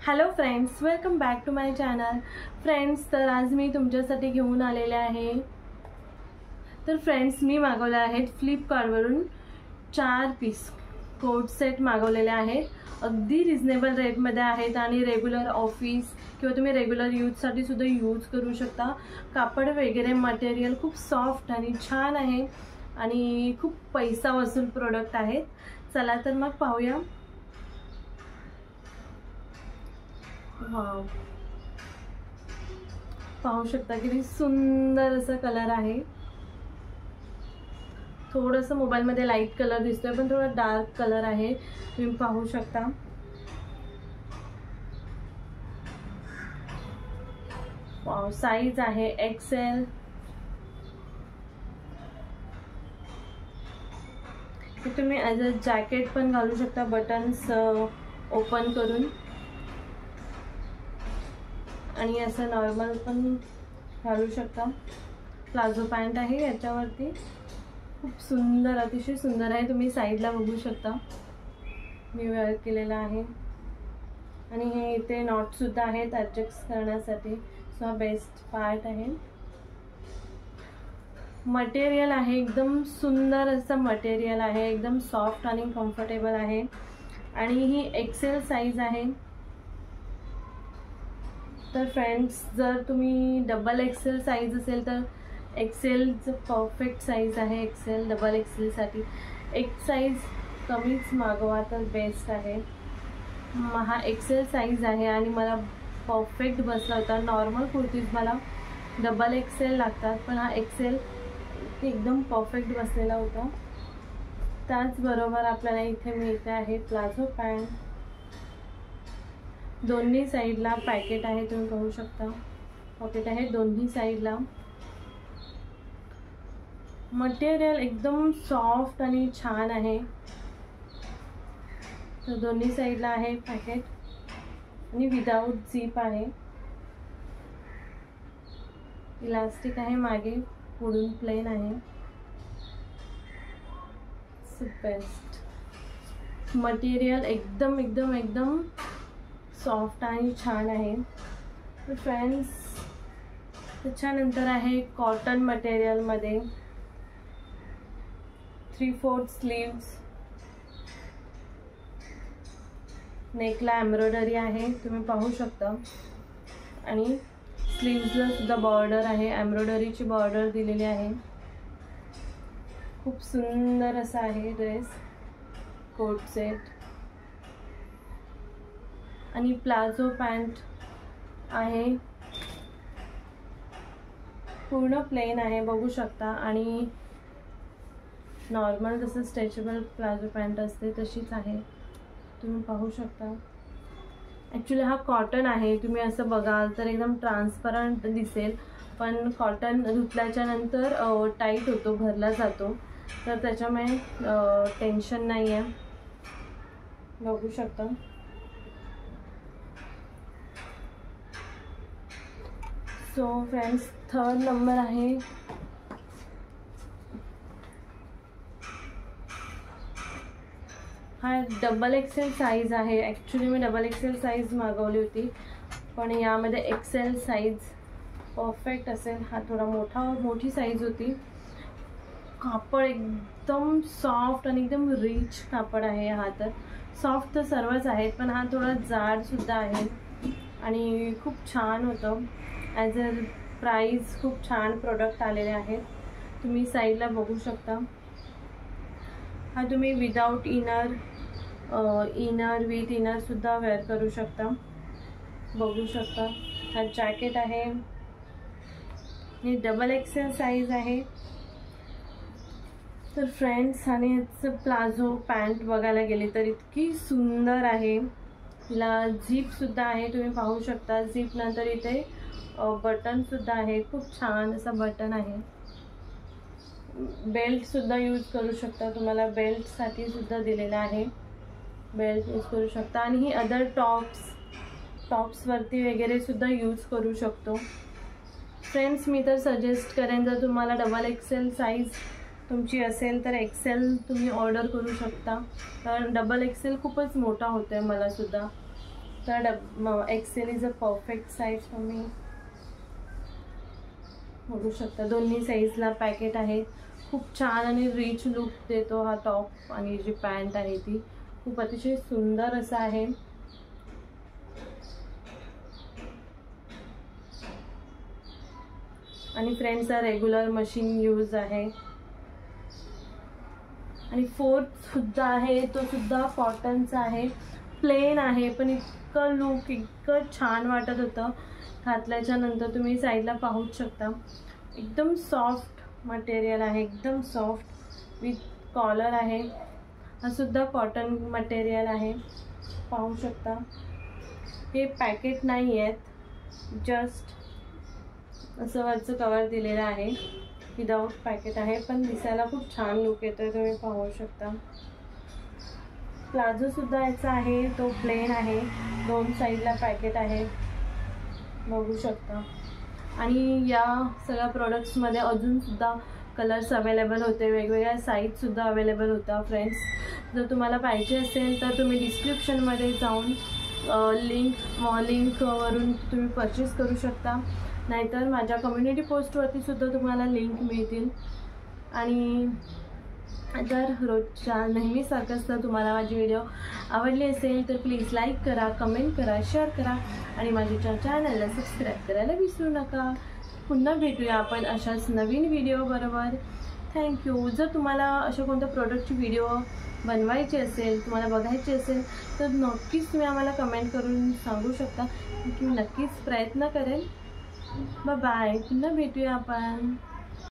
Hello friends, welcome back to my channel. Friends, तर आज मी तुमच्यासाठी घेऊन आलेले आहे. तर फ्रेंड्स, मी मागवले आहेत फ्लिपकार्टवरून 4 पीस कोट सेट मागवलेले आहेत. अगदी रिजनेबल रेटमध्ये आहेत आणि रेग्युलर ऑफिस किंवा तुम्ही रेग्युलर यूजसाठी सुद्धा यूज करू शकता. कापड वगैरे मटेरियल खूप सॉफ्ट आणि छान आहे आणि खूप पैसा वसूल प्रोडक्ट आहेत. चला तर मग पाहूया. वाव, पाहू शकता किती सुंदर असा कलर आहे. थोडंसं मोबाईलमध्ये लाईट कलर दिसतोय पण थोडा डार्क कलर आहे, तुम्ही पाहू शकता. वाव, साईज आहे एक्सेल. तुम्ही ॲज अ जॅकेट पण घालू शकता, बटन्स ओपन करून, आणि असं नॉर्मल पण घालू शकता. प्लाझो पॅन्ट आहे याच्यावरती, खूप सुंदर, अतिशय सुंदर आहे. तुम्ही साईडला बघू शकता, मी वेअर केलेला आहे. आणि हे इथे नॉट सुद्धा आहेत ॲडजस्ट करण्यासाठी, सो हा बेस्ट पार्ट आहे. मटेरियल आहे एकदम सुंदर असं मटेरियल आहे, एकदम सॉफ्ट आणि कम्फर्टेबल आहे. आणि ही एक्सेल साईज आहे. तर फ्रेंड्स, जर तुम्ही डबल एक्सेल साईज असेल तर एक्सेलचं परफेक्ट साईज आहे. एक्सेल डबल एक्सेलसाठी एक साईज कमीच मागवा तर बेस्ट आहे. हा एक्सेल साईज आहे आणि मला परफेक्ट बसला होता. नॉर्मल कुर्तीज मला डबल एक्सेल लागतात, पण हा एक्सेल एकदम परफेक्ट बसलेला होता. त्याचबरोबर आपल्याला इथे मिळते आहे प्लाझो पॅन्ट. दोन्ही साईडला पॅकेट आहे, तुम्ही पाहू शकता. पॉकेट आहे दोन्ही साईडला. मटेरियल एकदम सॉफ्ट आणि छान आहे. तर दोन्ही साईडला आहे पॅकेट आणि विदाऊट झिप आहे. इलास्टिक आहे मागे, पुढून प्लेन आहे. बेस्ट मटेरियल, एकदम एकदम एकदम सॉफ्ट आणि छान आहे. तर फ्रेंड्स, त्याच्यानंतर आहे कॉटन मटेरियलमध्ये 3/4 स्लीव्स. नेकला एम्ब्रॉयडरी आहे, तुम्ही पाहू शकता. आणि स्लीव्सला सुद्धा बॉर्डर आहे, एम्ब्रॉयडरीची बॉर्डर दिलेली आहे. खूप सुंदर असा आहे ड्रेस, कोट सेट. आणि प्लाझो पॅन्ट आहे, पूर्ण प्लेन आहे, बघू शकता. आणि नॉर्मल जसं स्ट्रेचेबल प्लाझो पॅन्ट असते तशीच आहे, तुम्ही पाहू शकता. ॲक्च्युली हा कॉटन आहे, तुम्ही असं बघाल तर एकदम ट्रान्सपरंट दिसेल, पण कॉटन धुतल्याच्या नंतर टाईट होतो, भरला जातो, तर त्याच्यामुळे टेन्शन नाही आहे, बघू शकता. सो फ्रेंड्स, 3rd नंबर आहे. हा डबल एक्सेल साईज आहे. ॲक्च्युली मी डबल एक्सेल साईज मागवली होती, पण यामध्ये एक्सेल साईज परफेक्ट असेल. हा थोडा मोठी साईज होती. कापड एकदम सॉफ्ट आणि एकदम रिच कापड आहे. हा तर सॉफ्ट तर सर्वच आहेत, पण हा थोडा जाडसुद्धा आहे आणि खूप छान होतं. ॲज अ प्राईस खूप छान प्रोडक्ट आलेले आहेत, तुम्ही साईडला बघू शकता. हा तुम्ही विदाऊट इनर विथ इनरसुद्धा वेअर करू शकता, बघू शकता. हा जॅकेट आहे, हे डबल एक्सेल साईज आहे. तर फ्रेंड्स, आणि ह्याचं प्लाझो पॅन्ट बघायला गेली तर इतकी सुंदर आहे. हिला झिपसुद्धा आहे, तुम्ही पाहू शकता. झिप नंतर इथे बटनसुद्धा आहे, खूप छान असं बटन आहे. बेल्टसुद्धा यूज करू शकता, तुम्हाला बेल्टसाठी सुद्धा दिलेलं आहे, बेल्ट यूज करू शकता. आणि ही अदर टॉप्सवरती वगैरे सुद्धा यूज करू शकतो. फ्रेंड्स, मी तर सजेस्ट करेन, जर तुम्हाला डबल एक्सेल साईज तुमची असेल तर एक्सेल तुम्ही ऑर्डर करू शकता, कारण डबल एक्सेल खूपच मोठा होतो आहे मलासुद्धा. तर Excel is a perfect size for me. बघू शकता दोन्ही साईजला पॅकेट आहे. खूप छान आणि रिच लुक देतो हा टॉप आणि जी पॅन्ट आहे ती खूप अतिशय सुंदर असं आहे. आणि फ्रेंड्स हा रेग्युलर मशीन यूज आहे. आणि फोर्थ सुद्धा आहे तो सुद्धा कॉटनचा आहे. प्लेन आहे पण इतकं लुक इतकं छान वाटत होतं. घातल्याच्या नंतर तुम्ही साईडला पाहूच शकता. एकदम सॉफ्ट मटेरियल आहे, एकदम सॉफ्ट विथ कॉलर आहे. हा सुद्धा कॉटन मटेरियल आहे, पाहू शकता. हे पॅकेट नाही आहेत, जस्ट असं वरचं कवर दिलेलं आहे. विदाउट पॅकेट आहे पण दिसायला खूप छान लुक येतोय, तुम्ही पाहू शकता. प्लाझो सुद्धा याचा आहे, तो प्लेन आहे. दोन साईडला पॅकेट आहे, बघू शकता. आणि या सगळ्या प्रोडक्ट्समध्ये अजूनसुद्धा कलर्स अवेलेबल होते, वेगवेगळ्या साईजसुद्धा अवेलेबल होता. फ्रेंड्स जर तुम्हाला पाहिजे असेल तर तुम्ही डिस्क्रिप्शनमध्ये जाऊन लिंकवरून तुम्ही परचेस करू शकता. नाहीतर माझ्या कम्युनिटी पोस्टवरती सुद्धा तुम्हाला लिंक मिळतील. आणि जर रोजच्या नेहमीसारखंच जर तुम्हाला माझी व्हिडिओ आवडली असेल तर प्लीज लाईक करा, कमेंट करा, शेअर करा आणि माझ्या चॅनलला सबस्क्राईब करायला विसरू नका. पुन्हा भेटूया आपण अशाच नवीन व्हिडिओ बरोबर. थँक्यू. जर तुम्हाला अशा कोणत्या प्रोडक्टची व्हिडिओ बनवायची असेल, तुम्हाला बघायची असेल तर नक्कीच तुम्ही आम्हाला कमेंट करून सांगू शकता की मी नक्कीच प्रयत्न करेन. बाय. पुन्हा भेटूया आपण.